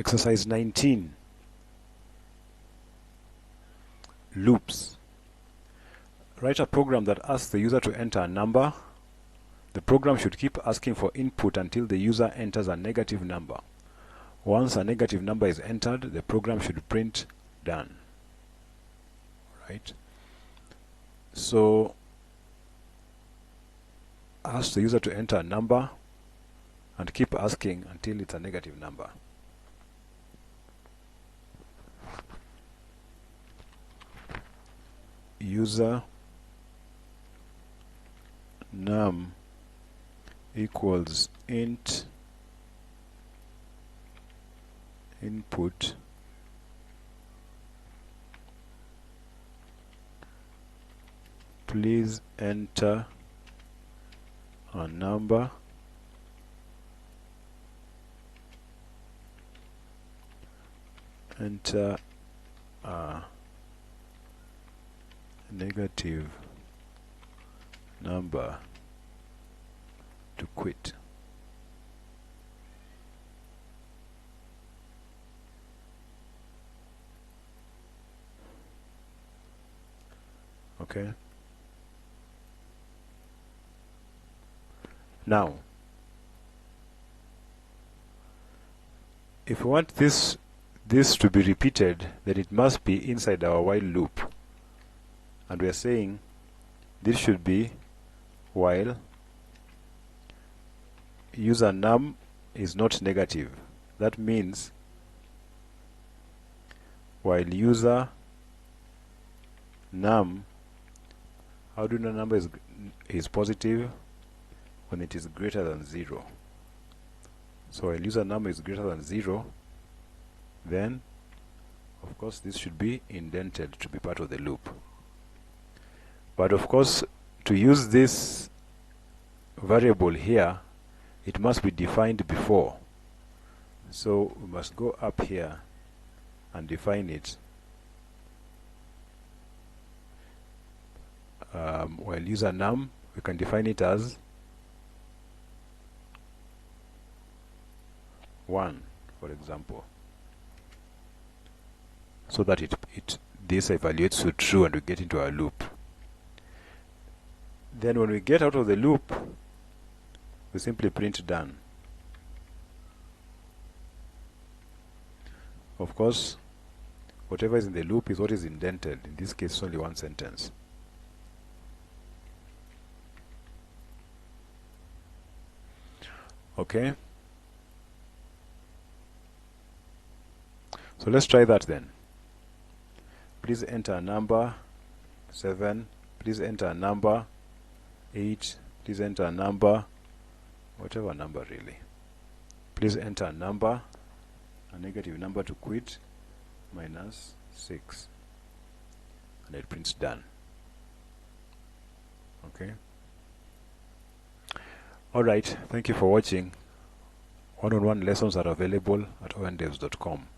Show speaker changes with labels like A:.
A: Exercise 19. Loops. Write a program that asks the user to enter a number. The program should keep asking for input until the user enters a negative number. Once a negative number is entered, the program should print done. Right? So, ask the user to enter a number and keep asking until it's a negative number. User num equals int input please enter a number enter a negative number to quit. Okay. Now, if we want this to be repeated, then it must be inside our while loop. And we are saying this should be while user num is not negative. That means while user num, how do you know number is positive? When it is greater than 0. So while user num is greater than 0, then of course this should be indented to be part of the loop. But of course, to use this variable here, it must be defined before. So we must go up here and define it. While user num, we can define it as 1, for example, so that this evaluates to true and we get into our loop. Then when we get out of the loop, we simply print done. Of course, whatever is in the loop is what is indented. In this case, only one sentence. Okay. So let's try that then. Please enter a number 7. Please enter a number 8. Please enter a number, whatever number really. Please enter a number, a negative number to quit, -6. And it prints done. Okay. Alright, thank you for watching. One-on-one lessons are available at owendevs.com.